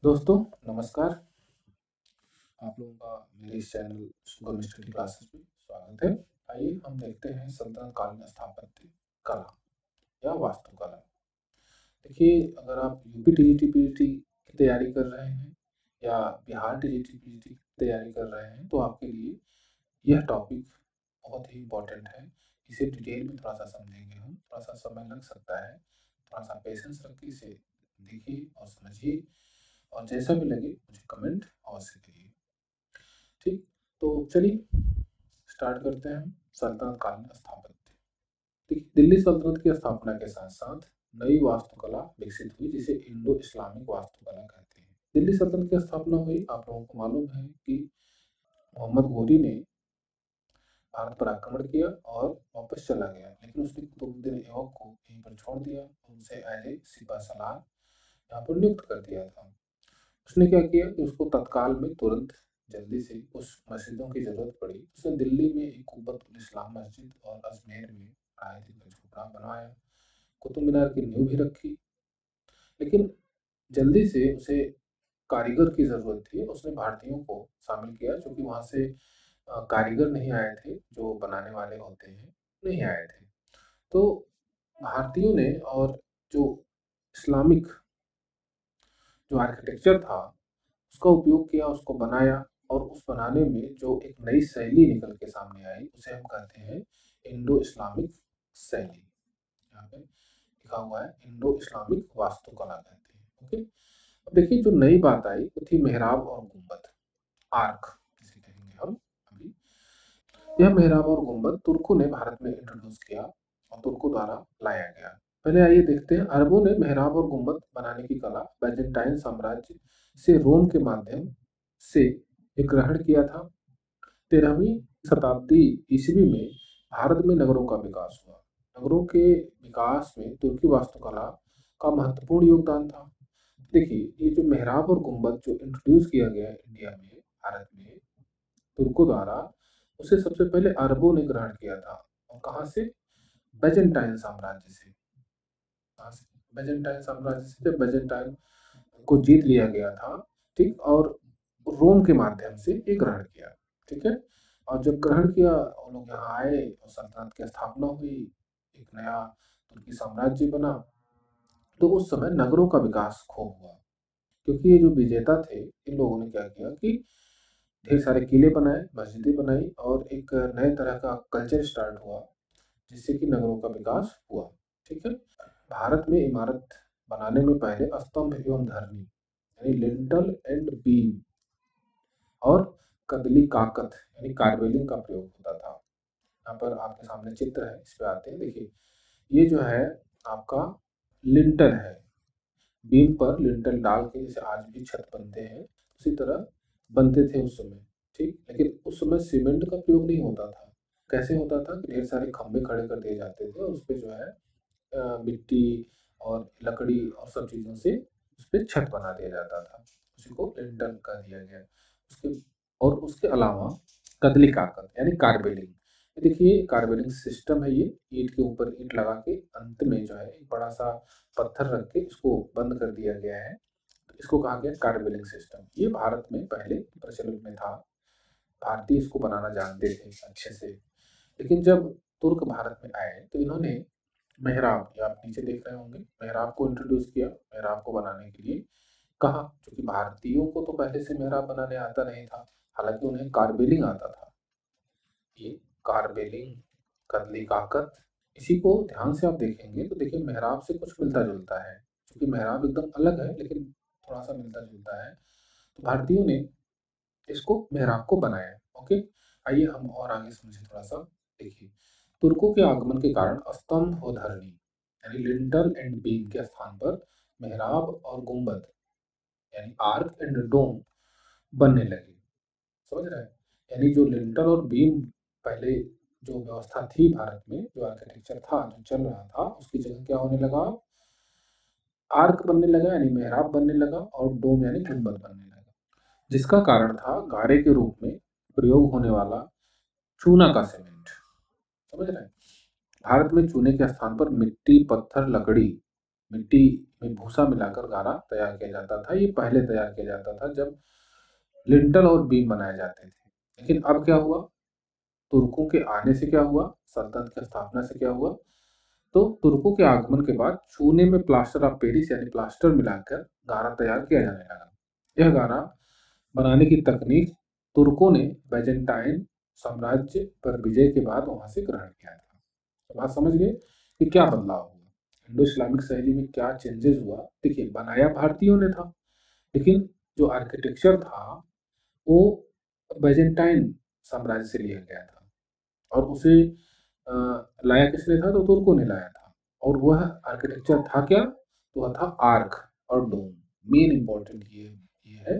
दोस्तों नमस्कार। आप लोगों का मेरे इस चैनल शुगर स्टडी क्लासेस में स्वागत है। आइए हम देखते हैं सल्तनत कालीन स्थापत्य कला या वास्तुकला। देखिए, अगर आप यूपी टीजीटी पीजीटी की तैयारी कर रहे हैं या बिहार टीजीटी पीजीटी की तैयारी कर रहे हैं तो आपके लिए यह टॉपिक बहुत ही इम्पोर्टेंट है। इसे डिटेल में थोड़ा सा समझेंगे हम, थोड़ा सा समय लग सकता है, थोड़ा सा पेशेंस रखिए, इसे देखिए और समझिए, और जैसा भी लगे मुझे कमेंट अवश्य करिए। ठीक, तो चलिए स्टार्ट करते हैं हम सल्तनत कालीन स्थापत्य। देखिए, दिल्ली सल्तनत की स्थापना के साथ साथ नई वास्तुकला विकसित हुई जिसे इंडो इस्लामिक वास्तुकला कहते हैं। दिल्ली सल्तनत की स्थापना हुई, आप लोगों को मालूम है कि मोहम्मद घोरी ने भारत पर आक्रमण किया और वापस चला गया, लेकिन उसने कुतुबुद्दीन ऐबक को यहीं पर छोड़ दिया और उसे एज ए सिपा सलार यहाँ पर नियुक्त कर दिया था। उसने क्या किया कि उसको तत्काल में तुरंत जल्दी से उस मस्जिदों की जरूरत पड़ी। उसने दिल्ली में एक कुब्बतुल इस्लाम मस्जिद और अजमेर में आयत का झोपड़ा बनवाया, कुतुब मीनार की नींव भी रखी। लेकिन जल्दी से उसे कारीगर की जरूरत थी। उसने भारतीयों को शामिल किया, क्योंकि वहां से कारीगर नहीं आए थे, जो बनाने वाले होते हैं नहीं आए थे। तो भारतीयों ने और जो इस्लामिक जो आर्किटेक्चर था उसका उपयोग किया, उसको बनाया, और उस बनाने में जो एक नई शैली निकल के सामने आई उसे हम कहते हैं इंडो इस्लामिक शैली। यहाँ पे लिखा हुआ है इंडो इस्लामिक वास्तुकला कहते हैं। ओके, अब देखिए, जो नई बात आई वो थी मेहराब और गुंबद, आर्क जिसे कहेंगे हम अभी। यह मेहराब और गुंबद तुर्कों ने भारत में इंट्रोड्यूस किया और तुर्कों द्वारा लाया गया। पहले आइए देखते हैं, अरबों ने मेहराब और गुंबद बनाने की कला बैजेंटाइन साम्राज्य से रोम के माध्यम से ग्रहण किया था। 13वीं शताब्दी ईस्वी में भारत में नगरों का विकास हुआ। नगरों के विकास में तुर्की वास्तुकला का महत्वपूर्ण योगदान था। देखिए, ये जो मेहराब और गुंबद जो इंट्रोड्यूस किया गया इंडिया में, भारत में तुर्कों द्वारा, उसे सबसे पहले अरबों ने ग्रहण किया था। और कहाँ से? बैजेंटाइन साम्राज्य से। कहाँ से? बैजेंटाइन साम्राज्य से, जब बैजेंटाइन को जीत लिया गया था, ठीक, और रोम के माध्यम से ये ग्रहण किया। ठीक है, और जब ग्रहण किया वो लोग यहाँ आए और सल्तनत की स्थापना हुई, एक नया तुर्की साम्राज्य बना। तो उस समय नगरों का विकास खूब हुआ, क्योंकि ये जो विजेता थे इन लोगों ने क्या किया कि ढेर सारे किले बनाए, मस्जिदें बनाई, और एक नए तरह का कल्चर स्टार्ट हुआ, जिससे कि नगरों का विकास हुआ। ठीक है, भारत में इमारत बनाने में पहले स्तंभ एवं धरनी यानी लिंटल एंड बीम और कदली काकत यानी कार्बेलिंग का प्रयोग होता था। यहाँ पर आपके सामने चित्र है, इस पे आते हैं। देखिए, ये जो है आपका लिंटल है, बीम पर लिंटल डाल के जैसे आज भी छत बनते हैं उसी तरह बनते थे उस समय। ठीक, लेकिन उस समय सीमेंट का प्रयोग नहीं होता था। कैसे होता था कि ढेर सारे खंभे खड़े कर दिए जाते थे और उस पे जो है मिट्टी और लकड़ी और सब चीज़ों से उस पे छत बना दिया जाता था। उसी को लिंटल कर दिया गया। उसके और उसके अलावा कदली काकत यानी कार्बेलिंग। ये देखिए, कार्बेलिंग सिस्टम है। ये ईंट के ऊपर ईंट लगा के अंत में जो है एक बड़ा सा पत्थर रख के इसको बंद कर दिया गया है। तो इसको कहा गया कार्बेलिंग सिस्टम। ये भारत में पहले प्रचलित में था, भारतीय इसको बनाना जानते थे अच्छे से। लेकिन जब तुर्क भारत में आए तो इन्होंने मेहराब, ये आप नीचे देख रहे होंगे, मेहराब को इंट्रोड्यूस किया। मेहराब को बनाने के लिए कहा, क्योंकि भारतीयों को तो पहले से मेहराब बनाने आता नहीं था, हालांकि उन्हें कार्बेलिंग आता था। ये कार्बेलिंग, कदली काकत, इसी को ध्यान से आप देखेंगे तो देखिए मेहराब से कुछ मिलता जुलता है, क्योंकि मेहराब एकदम अलग है लेकिन थोड़ा सा मिलता जुलता है। तो भारतीयों ने इसको मेहराब को बनाया। ओके, आइए हम और आगे समझे थोड़ा सा। देखिए, तुर्कों के आगमन के कारण स्तंभ और धरनी यानी लिंटल एंड बीम के स्थान पर मेहराब और गुंबद यानी आर्क एंड डोम बनने लगे। समझ रहे हैं? यानी जो लिंटल और बीम पहले जो व्यवस्था थी भारत में, जो आर्किटेक्चर था जो चल रहा था, उसकी जगह क्या होने लगा? आर्क बनने लगा यानी मेहराब बनने लगा, और डोम यानी गुंबद बनने लगा, जिसका कारण था गारे के रूप में प्रयोग होने वाला चूना का सीमेंट। समझ रहे हैं? भारत में चूने के स्थान पर मिट्टी, पत्थर, लकड़ी मिट्टी में भूसा मिलाकर गारा तैयार किया जाता था। ये पहले तैयार किया जाता था जब लिंटल और बीम बनाए जाते थे। लेकिन अब क्या हुआ, तुर्कों के आने से क्या हुआ, सल्तनत की स्थापना से क्या हुआ, तो तुर्कों के आगमन के बाद चूने में प्लास्टर ऑफ पेरिस यानी प्लास्टर मिलाकर गारा तैयार किया जाने लगा। यह गारा बनाने की तकनीक तुर्कों ने बैजेंटाइन साम्राज्य पर विजय के बाद वहां से ग्रहण किया था। तो बात समझ गए कि क्या बदलाव हुआ, इंडो इस्लामिक शैली में क्या चेंजेस हुआ। देखिए, बनाया भारतीयों ने था, लेकिन जो आर्किटेक्चर था वो बैजेंटाइन साम्राज्य से लिया गया था, और उसे लाया किसने था, तो तुर्कों ने लाया था। और वह आर्किटेक्चर था क्या, तो वह था आर्क और डोम। मेन इंपॉर्टेंट ये है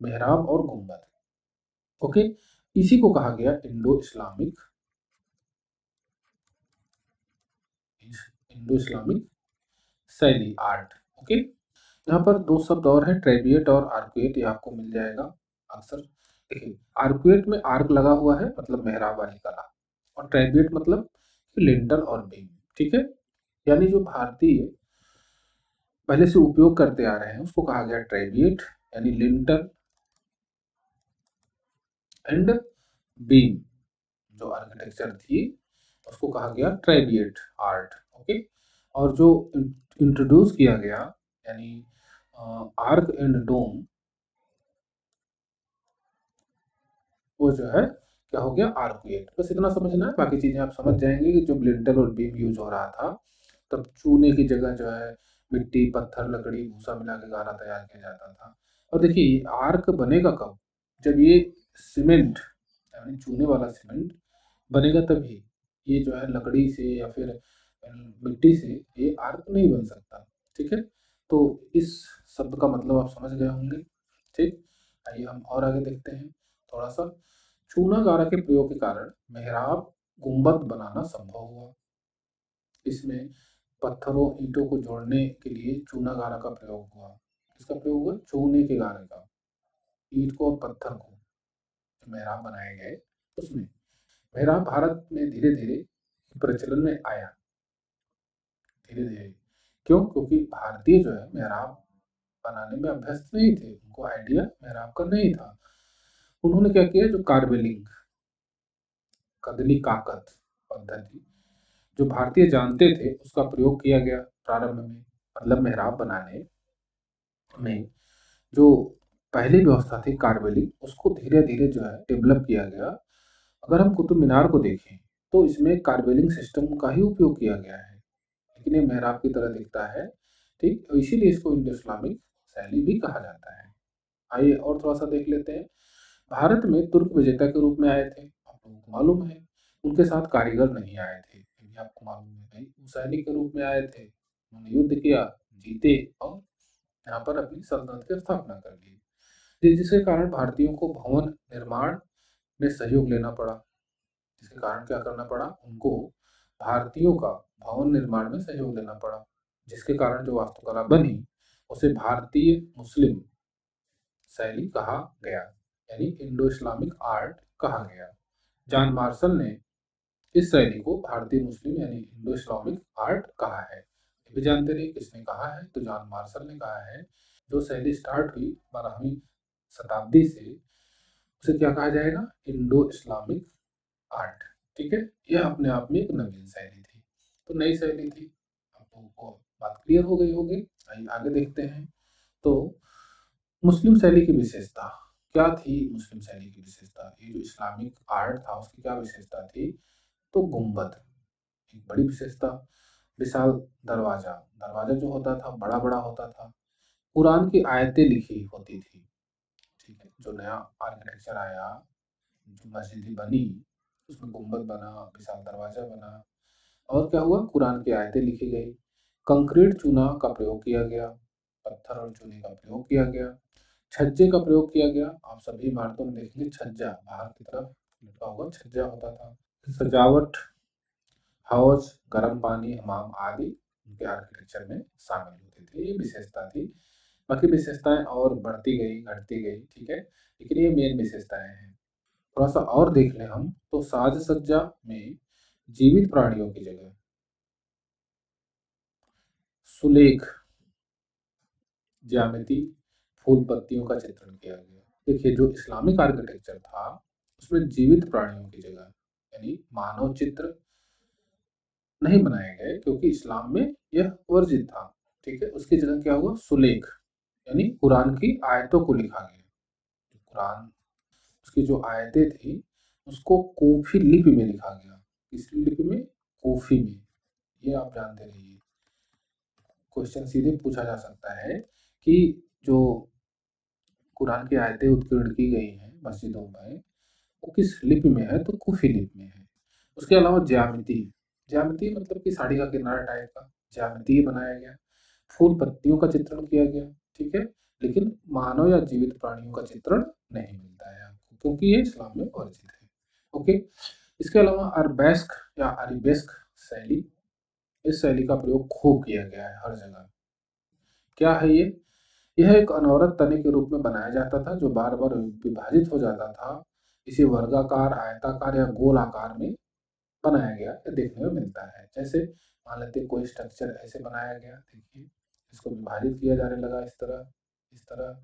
मेहराब और गुंबद। ओके, इसी को कहा गया इंडो इस्लामिक शैली, आर्ट। ओके, यहाँ पर दो शब्द और हैं, ट्रेबिएट और आर्कुएट, ये आपको मिल जाएगा आंसर। देखिए, आर्कुएट में आर्क लगा हुआ है मतलब मेहराब वाली कला, और ट्रेबिएट मतलब लिंटल और बीम। ठीक है, यानी जो भारतीय पहले से उपयोग करते आ रहे हैं उसको कहा गया ट्रेबिएट, यानी लिंटल एंड बीम। जो आर्किटेक्चर थी उसको कहा गया ट्रेबिएट आर्ट। ओके, और जो इंट्रोड्यूस किया गया यानी आर्क एंड डोम, वो जो है क्या हो गया, आर्कुएट। बस इतना समझना है, बाकी चीजें आप समझ जाएंगे कि जब लिंटल और बीम यूज हो रहा था तब चूने की जगह जो है मिट्टी, पत्थर, लकड़ी, भूसा मिला के गारा तैयार किया जाता था। और देखिए, आर्क बनेगा कब, जब ये सीमेंट यानी चूने वाला सीमेंट बनेगा तभी। ये जो है लकड़ी से या फिर मिट्टी से ये आर्क नहीं बन सकता। ठीक है, तो इस शब्द का मतलब आप समझ गए होंगे। ठीक, आइए हम और आगे देखते हैं थोड़ा सा। चूना गारा के प्रयोग के कारण मेहराब गुंबद बनाना संभव हुआ। इसमें पत्थरों, ईंटों को जोड़ने के लिए चूना गारा का प्रयोग हुआ। किसका प्रयोग हुआ, चूने के गारे का। ईंट को और पत्थर को जो मेहराब बनाए गए उसमें। मेहराब भारत में धीरे धीरे प्रचलन में आया, धीरे धीरे। क्यों, क्योंकि भारतीय जो है मेहराब बनाने में अभ्यस्त नहीं थे, उनको आइडिया मेहराब का नहीं था। उन्होंने क्या किया, जो कार्बेलिंग, कदली काकत पद्धति जो भारतीय जानते थे उसका प्रयोग किया गया प्रारंभ में। मतलब मेहराब बनाने में जो पहली व्यवस्था थी कार्बेलिंग, उसको धीरे धीरे जो है डेवलप किया गया। अगर हम कुतुब मीनार को देखें तो इसमें कार्बेलिंग सिस्टम का ही उपयोग किया गया है, लेकिन ये मेहराब की तरह दिखता है। ठीक, और इसीलिए इसको इंडो इस्लामिक शैली भी कहा जाता है। आइए और थोड़ा सा देख लेते हैं। भारत में तुर्क विजेता के रूप में आए थे, आप लोगों को मालूम है। उनके साथ कारीगर नहीं आए थे, ये भी आपको मालूम है भाई। वो सैनिक के रूप में आए थे, उन्होंने युद्ध किया, जीते और यहाँ पर अपनी सल्तनत की स्थापना कर दी। जिसके कारण भारतीयों को भवन निर्माण में सहयोग लेना पड़ा। जिसके कारण क्या करना पड़ा उनको, भारतीयों का भवन निर्माण में सहयोग लेना पड़ा। जिसके कारण जो वास्तुकला बनी उसे भारतीय मुस्लिम शैली कहा गया, यानी इंडो इस्लामिक आर्ट कहा गया। जॉन मार्शल ने इस शैली को भारतीय मुस्लिम यानी इंडो इस्लामिक आर्ट कहा है। ये भी जानते रहिए किसने कहा है, तो जॉन मार्शल ने कहा है। जो शैली स्टार्ट हुई 12वीं शताब्दी से, उसे क्या कहा जाएगा, इंडो इस्लामिक आर्ट। ठीक है, यह अपने आप में एक नवीन शैली थी, तो नई शैली थी। आप लोगों को बात क्लियर हो गई होगी। आइए आगे देखते हैं। तो मुस्लिम शैली की विशेषता क्या थी, मुस्लिम शैली की विशेषता, ये जो इस्लामिक आर्ट था उसकी क्या विशेषता थी, तो गुंबद एक बड़ी विशेषता। विशाल दरवाजा, दरवाजा जो होता था बड़ा बड़ा होता था। कुरान की आयतें लिखी होती थी। ठीक है, जो नया आर्किटेक्चर आया, जो मस्जिद बनी, उसमें गुंबद बना, विशाल दरवाजा बना, और क्या हुआ, कुरान की आयतें लिखी गई। कंक्रीट चूना का प्रयोग किया गया, पत्थर और चूने का प्रयोग किया गया। छज्जे का प्रयोग किया गया। आप सभी इमारतों में देखेंगे छज्जा बाहर की तरफ लटका हुआ छज्जा होता था। सजावट, हौज, गर्म पानी, हमाम आदि उनके आर्किटेक्चर में शामिल होते थे। ये विशेषता थी। बाकी विशेषताएं और बढ़ती गई, घटती गई। ठीक है, लेकिन ये मेन विशेषताएं हैं। थोड़ा सा और देख लें हम, तो साज सज्जा में जीवित प्राणियों की जगह सुलेख ज्यामिति, फूल पत्तियों का चित्रण किया गया। देखिए, जो इस्लामिक आर्किटेक्चर था उसमें जीवित प्राणियों की जगह यानी मानव चित्र नहीं बनाए गए, क्योंकि इस्लाम में यह वर्जित था। ठीक है, उसकी जगह क्या हुआ, सुलेख यानी कुरान की आयतों को लिखा गया। कुरान उसकी जो आयतें थी उसको कूफी लिपि में लिखा गया। किस लिपि में, कूफी में। ये आप जानते रहिए, क्वेश्चन सीधे पूछा जा सकता है कि जो कुरान की आयतें उत्कीर्ण की गई हैं मस्जिदों में वो किस लिपि में है, तो कूफी लिपि में है। उसके अलावा ज्यामिति, ज्यामिति मतलब कि साड़ी का किनारा टाइप का ज्यामिति बनाया गया। फूल पत्तियों का चित्रण किया गया। ठीक है, लेकिन मानव या जीवित प्राणियों का चित्रण नहीं मिलता है आपको, क्योंकि ये इस्लाम में वर्जित है। ओके, इसके अलावा अरबेस्क या अरेबेस्क शैली, इस शैली का प्रयोग खूब किया गया है हर जगह। क्या है ये, यह एक अनवरत तने के रूप में बनाया जाता था जो बार बार विभाजित हो जाता था। इसे वर्गाकार, आयताकार या गोल आकार में बनाया गया देखने में मिलता है। जैसे मान लेते कोई स्ट्रक्चर ऐसे बनाया गया, देखिए इसको विभाजित किया जाने लगा, इस तरह इस तरह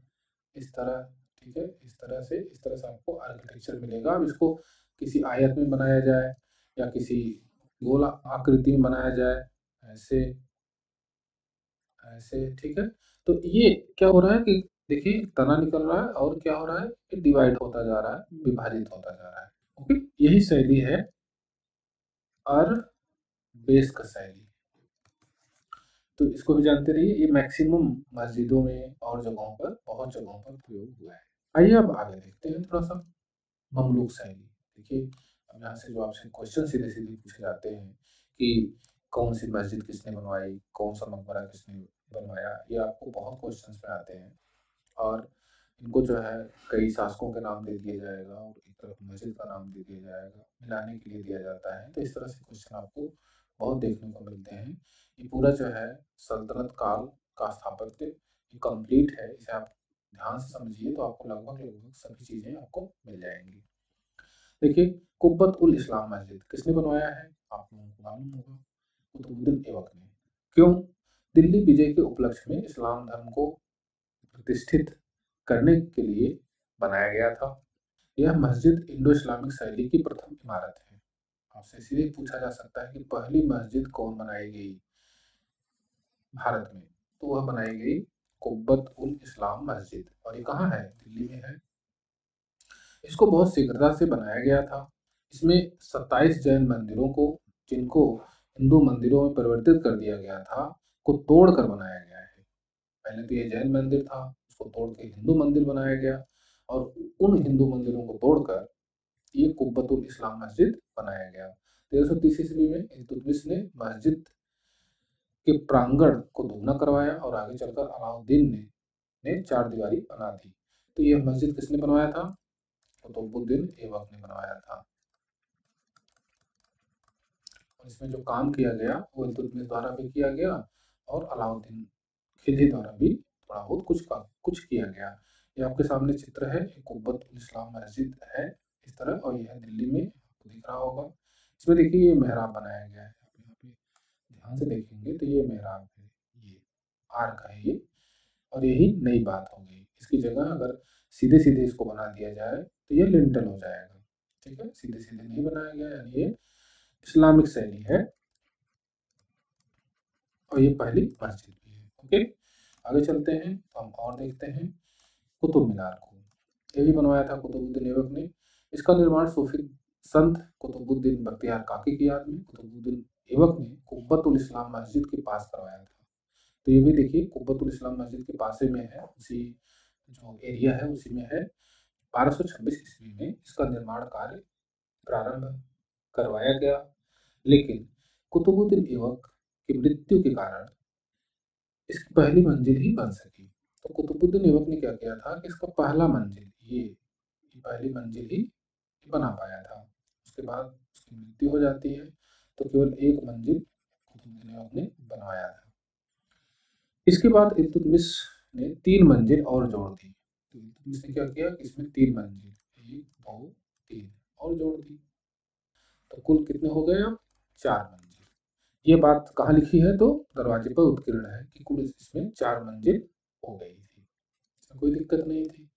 इस तरह। ठीक है, इस तरह से आपको आर्किटेक्चर मिलेगा। अब इसको किसी आयत में बनाया जाए या किसी गोल आकृति में बनाया जाए, ऐसे ऐसे। ठीक है, तो ये क्या हो रहा है कि देखिए तना निकल रहा है और क्या हो रहा है, ये डिवाइड होता जा रहा है, विभाजित होता जा रहा है। ओके, यही शैली है अरबेस्क शैली। तो इसको भी जानते रहिए, ये मैक्सिमम मस्जिदों में और जगहों पर, बहुत जगहों पर प्रयोग हुआ है। आइए अब आगे देखते हैं थोड़ा सा ममलूक शैली। देखिए, अब यहाँ से जो आपसे क्वेश्चन सीधे सीधे पूछे जाते हैं कि कौन सी मस्जिद किसने बनवाई, कौन सा मकबरा किसने बनवाया, ये आपको बहुत क्वेश्चंस में आते हैं। और इनको जो है कई शासकों के नाम दे दिया जाएगा और एक तरफ मस्जिद का नाम दे दिया जाएगा, मिलाने के लिए दिया जाता है। तो इस तरह से क्वेश्चन आपको बहुत देखने को मिलते हैं। ये पूरा जो है सल्तनत काल का स्थापत्य कंप्लीट है, इसे आप ध्यान से समझिए तो आपको लगभग लगभग सभी चीजें आपको मिल जाएंगी। देखिए, कुब्बत उल इस्लाम मस्जिद किसने बनवाया है, आप लोगों को मालूम होगा, कुतुबुद्दीन ऐबक ने। क्यों, दिल्ली विजय के उपलक्ष्य में इस्लाम धर्म को प्रतिष्ठित करने के लिए बनाया गया था। यह मस्जिद इंडो इस्लामिक शैली की प्रथम इमारत है। आपसे सीधे पूछा जा सकता है कि पहली मस्जिद कौन बनाई गई भारत में, तो वह बनाई गई कुब्बत उल इस्लाम मस्जिद, और ये कहाँ है, दिल्ली में है। इसको बहुत शीघ्रता से बनाया गया था। इसमें 27 जैन मंदिरों को, जिनको हिंदू मंदिरों में परिवर्तित कर दिया गया था, को तोड़कर बनाया गया है। पहले तो ये जैन मंदिर था, उसको तोड़ के हिंदू मंदिर बनाया गया, और उन हिंदू मंदिरों को तोड़कर ये कुब्बतुल इस्लाम मस्जिद बनाया गया। 1330 ईस्वी में इल्तुतमिश ने मस्जिद के प्रांगण को दोगुना करवाया और आगे चलकर अलाउद्दीन ने चार दीवारी बना दी। तो यह मस्जिद किसने बनवाया था, कुतुबुद्दीन ऐबक ने बनवाया था। और इसमें जो काम किया गया वो इल्तुतमिश द्वारा भी किया गया और अलाउद्दीन खिलजी द्वारा भी थोड़ा बहुत कुछ किया गया। ये आपके सामने चित्र है, कुब्बतुल इस्लाम मस्जिद है इस तरह, और यह दिल्ली में आपको दिख रहा होगा। इसमें देखिए ये मेहराब बनाया गया है, आप यहाँ पे ध्यान से देखेंगे तो ये मेहराब है, ये आर्क है ये, और यही नई बात हो गई। इसकी जगह अगर सीधे सीधे इसको बना दिया जाए तो ये लिंटल हो जाएगा। ठीक है, सीधे सीधे नहीं बनाया गया, यानी ये इस्लामिक शैली है और ये पहली मस्जिद भी है। ओके, आगे चलते हैं तो हम और देखते हैं कुतुब मीनार को। ये भी बनवाया था कुतुबुद्दीन ऐबक ने। इसका निर्माण सूफी संत कुतुबुद्दीन बख्तियार काकी की याद में कुतुबुद्दीन ऐबक ने कुब्बतुल इस्लाम मस्जिद के पास करवाया था। तो ये भी देखिए कुब्बतुल इस्लाम मस्जिद के पास में है, उसी जो एरिया है उसी में है। 1226 ईस्वी में इसका निर्माण कार्य प्रारंभ करवाया गया, लेकिन कुतुबुद्दीन ऐबक की मृत्यु के कारण इसकी पहली मंजिल ही बन सकी। तो कुतुबुद्दीन ऐबक ने क्या किया था कि इसका पहला मंजिल ये पहली मंजिल ही बना पाया था। उसके बाद उसकी मृत्यु हो जाती है, तो केवल एक मंजिल कुतुबुद्दीन ऐबक ने बनवाया था। इसके बाद इल्तुतमिश ने 3 मंजिल और जोड़ दी। तो इल्तुतमिश ने क्या किया कि इसमें 3 मंजिल, 1 2 3 और जोड़ दी, तो कुल कितने हो गए अब, 4 मंजिल। ये बात कहाँ लिखी है? तो दरवाजे पर उत्कीर्ण है कि कुल इसमें 4 मंजिल हो गई थी, इसमें कोई दिक्कत नहीं थी।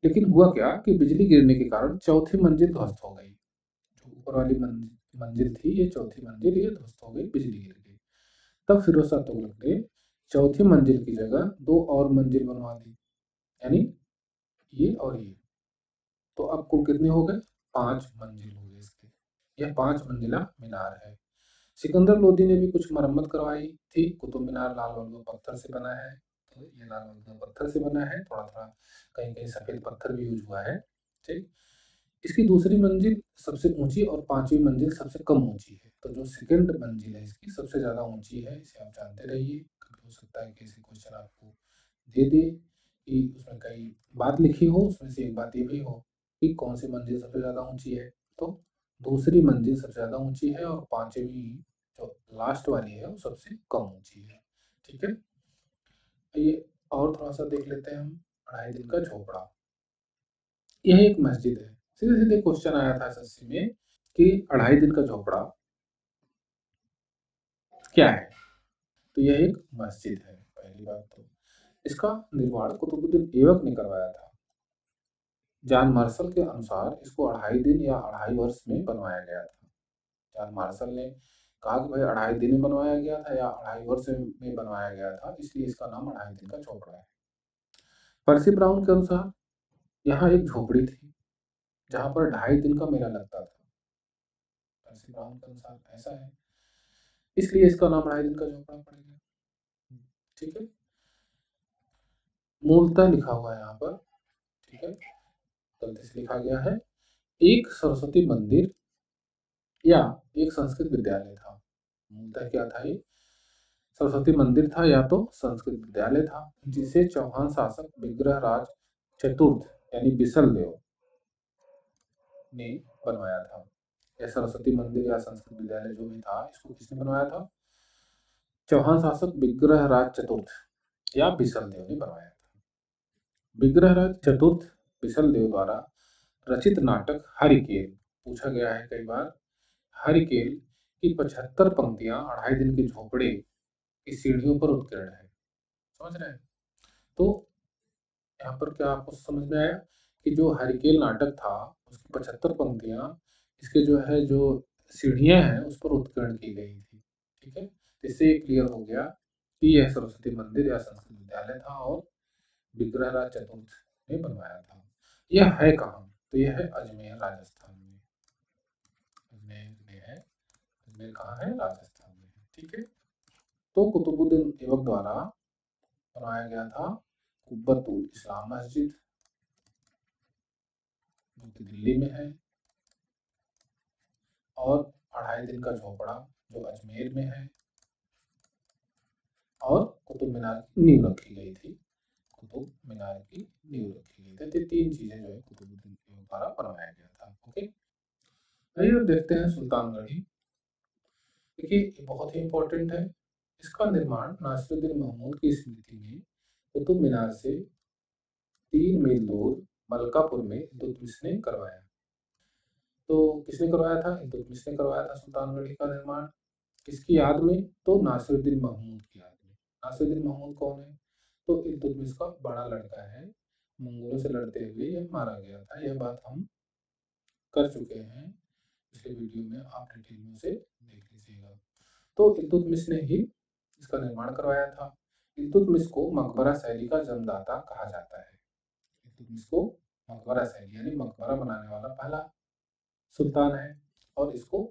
लेकिन हुआ क्या कि बिजली गिरने के कारण चौथी मंजिल ध्वस्त हो गई। जो ऊपर वाली मंजिल थी, ये चौथी मंजिल ये ध्वस्त हो गई, बिजली गिर गई। तब फिरोज शाह तुगलक ने चौथी मंजिल की जगह 2 और मंजिल बनवा दी, यानी ये और ये। तो अब कुल कितने हो गए? 5 मंजिल हो गए इसके। यह 5 मंजिला मीनार है। सिकंदर लोदी ने भी कुछ मरम्मत करवाई थी। कुतुब मीनार लाल बलुआ पत्थर से बना है, तो ये लाल बलुआ पत्थर से बना है, थोड़ा थोड़ा कहीं कहीं सफेद पत्थर भी यूज हुआ है। ठीक। इसकी दूसरी मंजिल सबसे ऊंची और पांचवी मंजिल सबसे कम ऊंची है। तो जो सेकंड मंजिल है इसकी सबसे ज्यादा ऊंची है, इसे आप जानते रहिए। कभी हो सकता है कि ऐसे क्वेश्चन आपको दे दे कि उसमें कई बात लिखी हो, उसमें से एक बात ये भी हो कि कौन सी मंजिल सबसे ज्यादा ऊंची है। तो दूसरी मंजिल सबसे ज्यादा ऊंची है और पांचवी जो लास्ट वाली है वो सबसे कम ऊंची है। ठीक है। ये और थोड़ा सा देख लेते हैं हम। 2.5 दिन का झोपड़ा, यह एक मस्जिद है। सीधे सीधे क्वेश्चन आया था एसएससी में कि 2.5 दिन का झोपड़ा क्या है? तो यह एक मस्जिद है। पहली बात तो इसका निर्माण कुतुबुद्दीन ऐबक ने करवाया था। जॉन मार्शल के अनुसार इसको 2.5 दिन या 2.5 वर्ष में बनवाया गया था। जॉन मार्शल ने कहा कि भाई 2.5 दिन में बनवाया गया था या 2.5 वर्ष में बनवाया गया था, इसलिए इसका नाम 2.5 दिन का झोपड़ा है। पर्सी ब्राउन के अनुसार यहाँ एक झोपड़ी थी जहां पर 2.5 दिन का मेला लगता था। पर्सी ब्राउन के अनुसार ऐसा है, इसलिए इसका नाम 2.5 दिन का झोपड़ा पड़ेगा। ठीक है। मूलतः लिखा हुआ है यहाँ पर, ठीक है, गलती से लिखा गया है। एक सरस्वती मंदिर या एक संस्कृत विद्यालय था। मूलतः क्या था ये? सरस्वती मंदिर था या तो संस्कृत विद्यालय था, जिसे चौहान शासक विग्रहराज चतुर्थ यानी बिसल देव ने बनवाया था। यह सरस्वती मंदिर या संस्कृत विद्यालय जो भी था, इसको किसने बनवाया था? चौहान शासक विग्रहराज चतुर्थ या बिसल देव ने बनवाया था। विग्रहराज चतुर्थ बिसल देव द्वारा रचित नाटक हरिकेल, पूछा गया है कई बार, हरिकेल की 75 पंक्तियां 2.5 दिन के झोपड़े की सीढ़ियों पर उत्कीर्ण है। समझ रहे हैं? तो यहाँ पर क्या आपको समझ में आया कि जो हरिकेल नाटक था उसकी 75 पंक्तियां इसके जो है जो सीढ़ियां हैं उस पर उत्कीर्ण की गई थी। ठीक है। तो इससे ये क्लियर हो गया कि यह सरस्वती मंदिर या संस्कृत विद्यालय था और विग्रहराज चतुर्थ ने बनवाया था। यह है कहाँ? तो यह है अजमेर राजस्थान में। अजमेर में है। अजमेर कहाँ है? राजस्थान में है। ठीक है। तो कुतुबुद्दीन ऐबक द्वारा बनवाया गया था कुब्बतुल इस्लाम मस्जिद, जो कि दिल्ली में है, और 2.5 दिन का झोपड़ा जो अजमेर में है, और कुतुब मीनार की नींव रखी गई थी। कुतुब मीनार की नींव रखी गई थी। तो 3 चीजें जो है कुतुबुद्दीन ऐबक द्वारा बनवाया गया था। ओके। आइए अब देखते हैं सुल्तानगढ़ी। देखिए ये बहुत ही इंपॉर्टेंट है। इसका निर्माण नासिरुद्दीन महमूद की स्मृति में कुतुब मीनार से 3 मील दूर मलकापुर में इल्तुतमिश ने करवाया। तो किसने करवाया था? इल्तुतमिश ने करवाया था सुल्तानगढ़ी का निर्माण। किसकी याद में? तो नासिरुद्दीन महमूद की याद में। नासिरुद्दीन महमूद कौन है? तो इल्तुतमिश का बड़ा लड़का है। मंगोलों से लड़ते हुए यह मारा गया था। यह बात हम कर चुके हैं पिछले वीडियो में, आप डिटेल में उसे देख लीजिएगा। तो इल्तुतमिश ने ही इसका निर्माण करवाया था। इल्तुतमिश को मकबरा शैली का जन्मदाता कहा जाता है। इल्तुतमिश को मकबरा शैली यानी मकबरा बनाने वाला पहला सुल्तान है, और इसको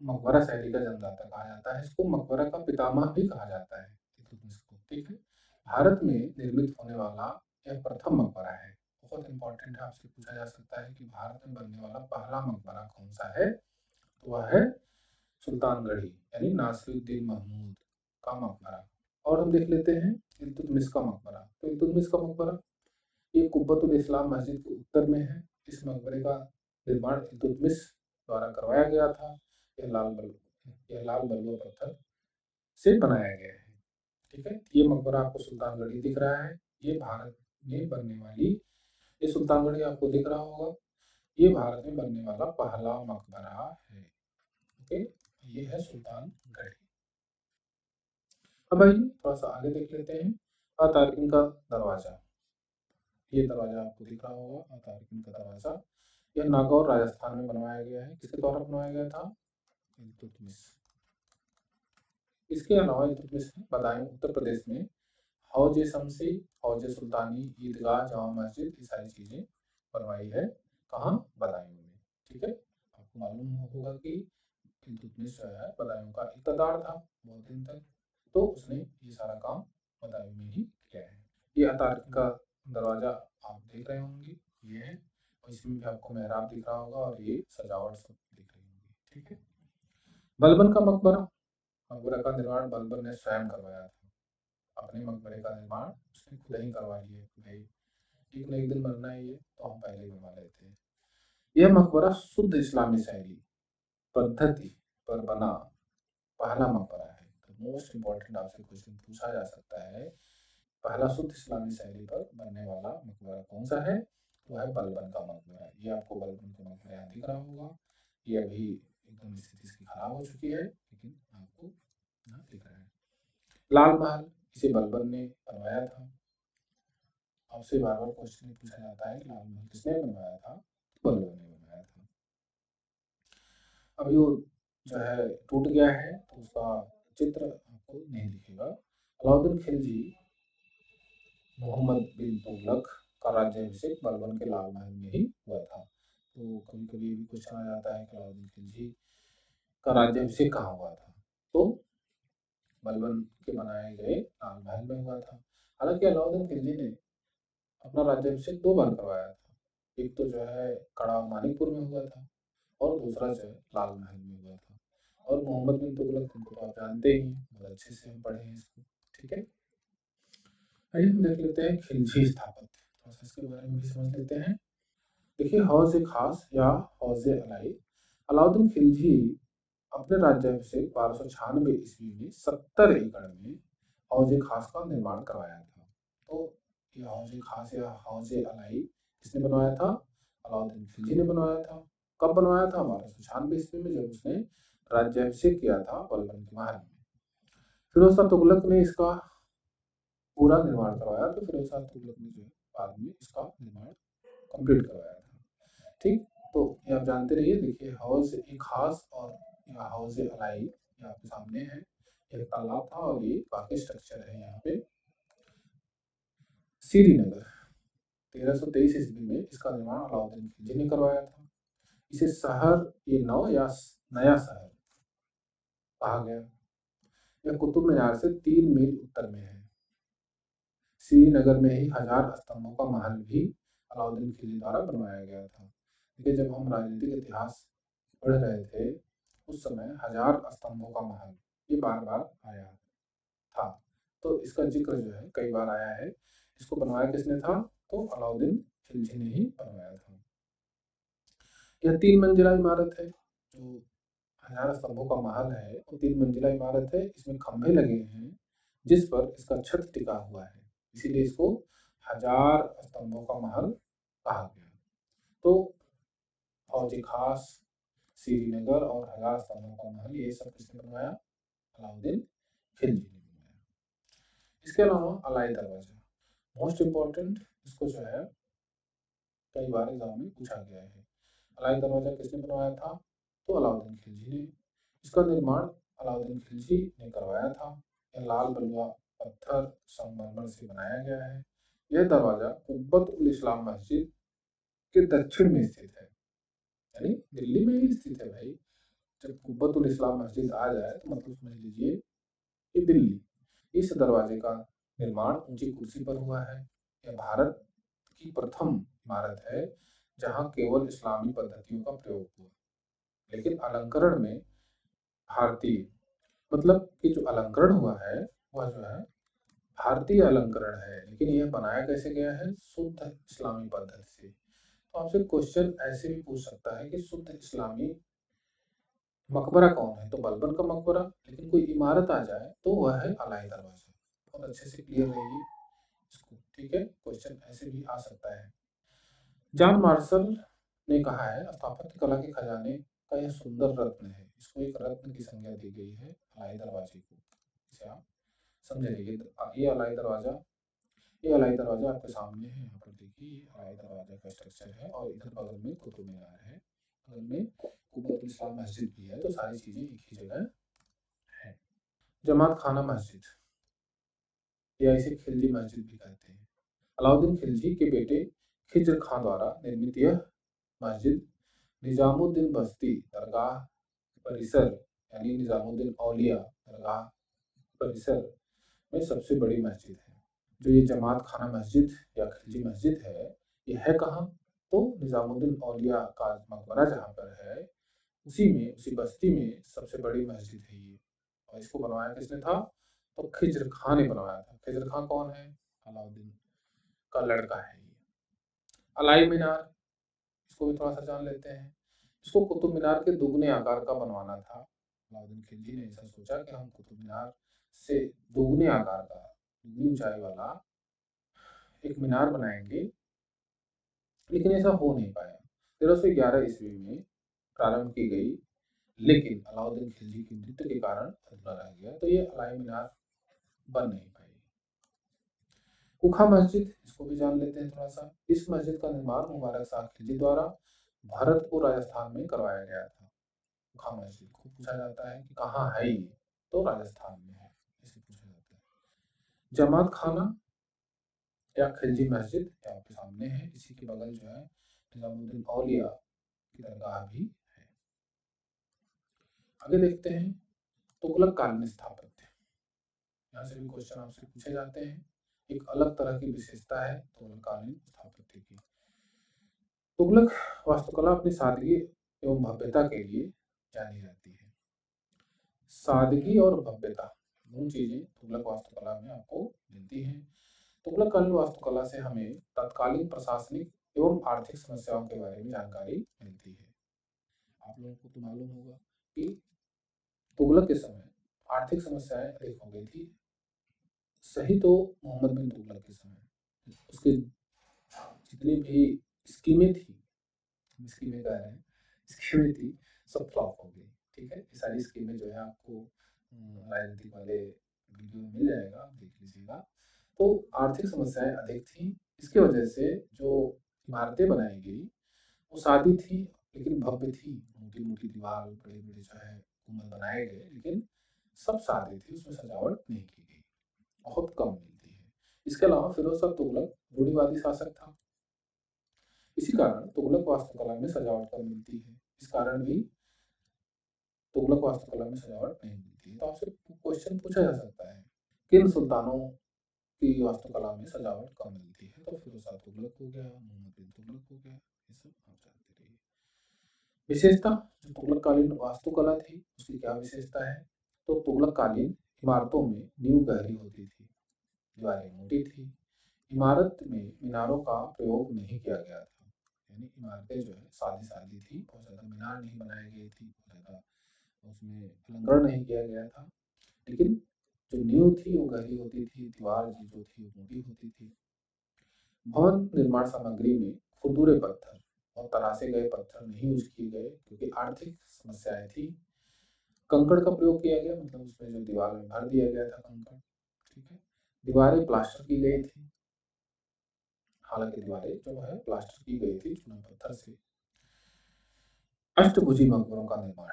मकबरा शैली का जन्मदाता कहा जाता है। इसको मकबरा का पितामह भी कहा जाता है इल्तुतमिश को। ठीक है। भारत में निर्मित होने वाला यह प्रथम मकबरा है। बहुत इंपॉर्टेंट है, आपसे पूछा जा सकता है कि भारत में बनने वाला पहला मकबरा कौन सा है? तो वह है सुल्तानगढ़ी यानी नासिरुद्दीन महमूद का मकबरा। और हम देख लेते हैं इल्तुतमिश का मकबरा। तो इल्तुतमिश का मकबरा ये कुब्बतुल इस्लाम मस्जिद के उत्तर में है। इस मकबरे का निर्माण इल्तुतमिश द्वारा करवाया गया था। यह लाल बलुआ पत्थर से बनाया गया है। ठीक है। ये मकबरा आपको सुल्तानगढ़ी दिख रहा है। ये भारत में बनने वाली, ये सुल्तानगढ़ी आपको दिख रहा होगा, ये भारत में बनने वाला पहला मकबरा है। ओके। ये है सुल्तान गढ़ी। अब भाई थोड़ा सा आगे देख लेते हैं, अतारकिन का दरवाजा। ये दरवाजा आपको दिख रहा होगा, अतारकिन का दरवाजा। यह नागौर राजस्थान में बनवाया गया है। किसके द्वारा बनवाया गया था? इल्तुतमिश। इसके अलावा इल्तुतमिश ने बदायूं उत्तर प्रदेश में हौज शमसी, हौज सुल्तानी, ईदगाह, जामा मस्जिद, ये सारी चीजें बनवाई है। कहाँ? बदायूं में। ठीक है, आपको मालूम होगा कि इल्तुतमिश जो है बदायूं का इक़्तिदार था बहुत दिन तक, तो उसने ये सारा काम बदायूं में ही किया है। ये अतारकिन का दरवाजा आप देख रहे होंगे, ये है, और इसमें भी आपको मेहराब दिख रहा होगा और ये सजावट सब दिख रही होगी। ठीक है, बलबन का मकबरा। मकबरा का निर्माण बलबन ने स्वयं करवाया था। अपने मकबरे का निर्माण उसने खुद ही करवा लिया कि भाई एक न एक दिन बनना है ये, तो हम पहले ही बनवा लेते हैं। यह मकबरा शुद्ध इस्लामी शैली पद्धति पर बना पहला मकबरा है। तो मोस्ट इम्पोर्टेंट आपसे क्वेश्चन पूछा जा सकता है, पहला शुद्ध इस्लामी शैली पर बनने वाला मकबरा कौन सा है? वो है बलबन का मकबरा। ये आपको बलबन का मकबरा यहाँ दिख रहा होगा। ये अभी एकदम स्थिति इसकी खराब हो चुकी है, लेकिन आपको यहाँ दिख रहा है। लाल महल, इसे बलबन ने बनवाया था। आपसे बार बार क्वेश्चन पूछा जाता है कि लाल महल किसने बनवाया था? बलबन ने बनवाया था। अभी वो जो है टूट गया है, तो उसका चित्र आपको नहीं दिखेगा। अलाउद्दीन खिलजी मोहम्मद बिन तुगलक का राज्याभिषेक बलबन के लाल महल में ही हुआ था। तो कभी कभी ये भी पूछा जाता है कि अलाउद्दीन खिलजी का राज्याभिषेक कहाँ हुआ था? तो बलबन के बनाए गए लाल महल में हुआ था। हालांकि अलाउद्दीन खिलजी ने अपना राज्याभिषेक 2 बार करवाया था। एक तो जो है कड़ा मानिकपुर में हुआ था, और दूसरा जो है लाल महल में हुआ था। और मोहम्मद बिन तुगलक उनको तो आप जानते ही हैं, बहुत अच्छे से हम पढ़े हैं इसको। ठीक है, आइए हम देख लेते हैं खिलजी स्थापत्य, थोड़ा सा इसके बारे में भी समझ लेते हैं। देखिए, हौज खास या हौज अलाई, अलाउद्दीन खिलजी अपने राज्याभिषेक 1296 ईस्वी में 70 एकड़ में हौज खास का निर्माण करवाया था। तो ये हौज खास या हौज अलाई किसने बनवाया था? अलाउद्दीन खिलजी ने बनवाया था। कब बनवाया था? 1296 ईस्वी में, जब उसने राज्याभिषेक किया था बलबन के महल में। फिरोज शाह तुगलक ने इसका पूरा निर्माण करवाया, तो फिरोज शाह तुगलक ने जो है बाद में इसका निर्माण कंप्लीट करवाया था। ठीक, तो ये आप जानते रहिए। देखिए, हौज ए खास और या हौज अलाई ये आपके सामने है। ये तालाब था और ये बाकी स्ट्रक्चर है यहाँ पे। श्रीनगर 1323 ईस्वी में इसका निर्माण अलाउद्दीन खिलजी ने करवाया था। इसे शहर ये नौ या नया शहर कहा गया। यह कुतुब मीनार से 3 मील उत्तर में है। श्रीनगर में ही 1000 स्तंभों का महल भी अलाउद्दीन खिलजी द्वारा बनवाया गया था। देखिए, जब हम राजनीतिक इतिहास पढ़ रहे थे उस समय 1000 स्तंभों का महल ये बार बार आया था। तो इसका जिक्र जो है कई बार आया है। इसको बनवाया किसने था? तो अलाउद्दीन खिलजी ने ही बनवाया था। यह 3 मंजिला इमारत है। जो 1000 स्तंभों का महल है वो 3 मंजिला इमारत है। इसमें खंभे लगे हैं जिस पर इसका छत टिका हुआ है, इसीलिए इसको 1000 स्तंभों का महल कहा गया। तो फौजी खास, श्रीनगर और 1000 स्तंभों का महल ये सब किसने बनवाया? अलाउद्दीन खिलजी ने बनवाया। इसके अलावा अलाई दरवाजा मोस्ट इम्पोर्टेंट, इसको जो है कई बार एग्जाम में पूछा गया है। अलाई दरवाजा किसने बनवाया था? तो अलाउद्दीन खिलजी ने। इसका निर्माण अलाउद्दीन खिलजी ने करवाया था। यह लाल बलुआ पत्थर संगमरमर से बनाया गया है। यह दरवाजा कुब्बत उल इस्लाम मस्जिद के दक्षिण में स्थित है, यानी दिल्ली में ही स्थित है भाई। जब कुब्बत उल इस्लाम मस्जिद आ जाए तो मतलब समझ लीजिए कि दिल्ली। इस दरवाजे का निर्माण ऊंची कुर्सी पर हुआ है। यह भारत की प्रथम इमारत है जहां केवल इस्लामी पद्धतियों का प्रयोग हुआ, लेकिन अलंकरण में भारतीय, मतलब कि जो अलंकरण हुआ है वह जो है भारतीय अलंकरण है, लेकिन यह बनाया कैसे गया है? शुद्ध इस्लामी पद्धति से। तो आपसे क्वेश्चन ऐसे भी पूछ सकता है कि शुद्ध इस्लामी मकबरा कौन है? तो बलबन का मकबरा, लेकिन कोई इमारत आ जाए तो वह है अलाई दरवाजा। बहुत अच्छे से क्लियर रहिए इसको। ठीक है, क्वेश्चन ऐसे भी आ सकता है। जॉन मार्शल ने कहा है, स्थापत्य कला के खजाने का यह सुंदर रत्न है, इसको एक रत्न की संज्ञा दी गई है अलाई दरवाजे को। इसे आप समझेंगे। ये अलाई दरवाजा आपके सामने है। यहाँ पर देखिए ये अलाई दरवाजा का स्ट्रक्चर है और इधर बगल में कुतुब मीनार है, बगल में कुब्बतुल इस्लाम मस्जिद भी है। तो सारी चीजें एक ही जगह है। जमात खाना मस्जिद या इसे खिलजी मस्जिद भी कहते हैं। अलाउद्दीन खिलजी के बेटे खिज्र खां द्वारा निर्मित यह मस्जिद निजामुद्दीन बस्ती दरगाह परिसर यानी निजामुद्दीन औलिया दरगाह परिसर में सबसे बड़ी मस्जिद है। जो ये जमात खाना मस्जिद या खिलजी मस्जिद है, ये है कहाँ? तो निजामुद्दीन औलिया का मकबरा जहाँ पर है, उसी बस्ती में सबसे बड़ी मस्जिद है ये। और इसको बनवाया किसने था? तो खिज्र खां ने बनवाया था। खिज्र खां कौन है? अलाउद्दीन का लड़का है ये। अलाई मीनार, इसको भी थोड़ा सा जान लेते हैं। इसको कुतुब मीनार के दुगने आकार का बनवाना था। अलाउद्दीन खिलजी ने ऐसा सोचा कि हम कुतुब मीनार से दुगने आकार का, दुगनी ऊंचाई वाला एक मीनार बनाएंगे, लेकिन ऐसा हो नहीं पाया। 1311 ईस्वी में प्रारंभ की गई, लेकिन अलाउद्दीन खिलजी की मृत्यु के कारण अधूरा रह गया, तो ये अलाई मीनार बन नहीं पाई। कुखा मस्जिद, इसको भी जान लेते हैं थोड़ा सा। इस मस्जिद का निर्माण मुबारक शाह खिलजी द्वारा भरतपुर राजस्थान में करवाया गया था। कुखा मस्जिद को पूछा जाता है कि कहाँ है ये, तो राजस्थान में है, इसे पूछा जाता है। जमात खाना या खिलजी मस्जिद आपके सामने है, इसी के बगल जो है निजामुद्दीन औलिया की दरगाह भी है। आगे देखते हैं तुगलक कालीन स्थापत्य। यहाँ से भी क्वेश्चन आपसे पूछे जाते हैं। एक अलग तरह की विशेषता है तुगलक कालीन स्थापत्य की। तुगलक वास्तुकला अपनी सादगी एवं भव्यता के लिए जानी जाती है। सादगी और भव्यता दोनों चीजें तुगलक वास्तुकला में आपको मिलती हैं। तुगलक कालीन वास्तुकला से हमें तत्कालीन प्रशासनिक एवं आर्थिक समस्याओं के बारे में जानकारी मिलती है। आप लोगों को तो मालूम होगा कि तुगलक के समय आर्थिक समस्याएं अधिक हो गई थी। सही तो मोहम्मद बिन तुगलक के समय उसके जितनी भी स्कीमें थी, स्कीमें कह रहे हैं, स्कीमें थी, सब फ्लॉप हो गई। ठीक है, ये सारी स्कीमें जो है आपको राजनीतिक वाले वीडियो में मिल जाएगा, आप देख लीजिएगा। तो आर्थिक समस्याएं अधिक थी, इसकी वजह से जो इमारतें बनाई गई वो सादी थी लेकिन भव्य थी। मोटी मोटी दीवार, बड़े बड़े जो है गुंबद बनाए गए, लेकिन सब सादे थे, उसमें सजावट नहीं की गई, बहुत कम मिलती है। इसके अलावा फिरोज शाह तुगलक रूढ़िवादी शासक था। इसी कारण तुगलक वास्तुकला में सजावट कम मिलती है। इस कारण भी तुगलक वास्तुकला में सजावट नहीं मिलती है। तो आपसे क्वेश्चन पूछा जा सकता है किन सुल्तानों की वास्तुकला में सजावट कम मिलती है? तो फिरोज शाह तुगलक हो गया, मोहम्मद बिन तुगलक हो गया, ये सब आप जानते रहिए। विशेषता, जो तुगलक कालीन वास्तुकला थी उसकी क्या विशेषता है? तो तुगलक कालीन इमारतों में नींव गहरी होती थी, दीवारें मोटी थी, इमारत में मीनारों का प्रयोग नहीं किया गया था। यानी इमारतें जो है सादी सादी थी, बहुत ज़्यादा मीनार नहीं बनाई गई थी, बहुत ज़्यादा उसमें अलंकरण नहीं किया गया था, लेकिन जो नींव थी वो गहरी होती थी, दीवार जो थी वो मोटी होती थी। भवन निर्माण सामग्री में खुरदुरे पत्थर और तराशे गए पत्थर नहीं यूज किए गए, क्योंकि आर्थिक समस्याएं थी। कंकड़ का प्रयोग किया गया, मतलब उसमें जो दीवार में भर दिया गया था कंकड़। ठीक है, दीवारें प्लास्टर की गई थी, हालांकि दीवारें जो है प्लास्टर की गई थी चूना पत्थर से। अष्टभुजी मकबरों का निर्माण,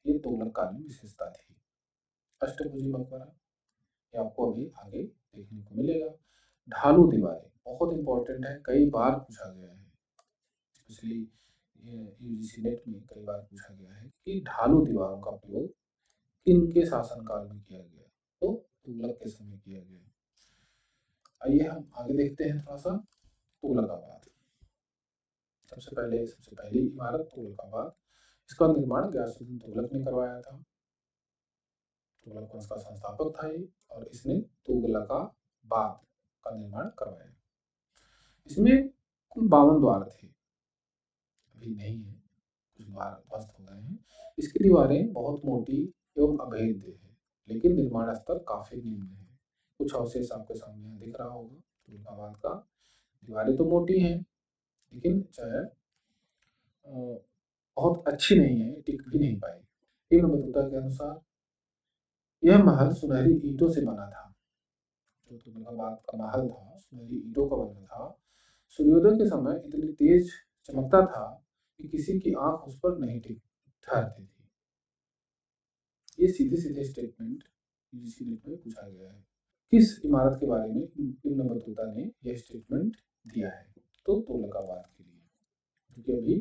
ये तुगलक कालीन विशेषता थी। अष्टभुजी मकबरा ये आपको अभी आगे देखने को मिलेगा। ढालू दीवारें बहुत इंपॉर्टेंट है, कई बार पूछा गया है, स्पेशली यूजीसी नेट में कई बार पूछा गया है कि ढालू दीवारों का प्रयोग किनके शासनकाल में किया गया? तो तुगलक के समय किया गया। आइए हम आगे देखते हैं थोड़ा सा तुगलकाबाद। सबसे पहली इमारत तुगलकाबाद, इसका निर्माण गयासुद्दीन तुगलक ने करवाया था। तुगलक वंश का संस्थापक था ये, और इसने तुगलकाबाद का निर्माण करवाया। इसमें कुल 52 द्वार थे, अभी नहीं है, कुछ द्वार ध्वस्त हो गए हैं। इसकी दीवारें बहुत मोटी एवं अभेद्य है, लेकिन निर्माण स्तर काफी निम्न है। कुछ अवशेष आपके सामने दिख रहा होगा तुगलकाबाद का। दीवारें तो मोटी हैं, लेकिन जो है बहुत अच्छी नहीं है, टिक भी नहीं पाई। इब्न बतूता के अनुसार यह महल सुनहरी ईंटों से बना था। जो तुगलकाबाद का महल था सुनहरी ईंटों का बना था। सूर्योदय के समय इतनी तेज चमकता था कि किसी की आंख उस पर नहीं टिक ठहरती थी। ये सीधे सीधे स्टेटमेंट यूजीसी नेट में पूछा गया है। किस इमारत के बारे में इब्न बतूता ने यह स्टेटमेंट दिया है? तो तुगलकाबाद के लिए, क्योंकि अभी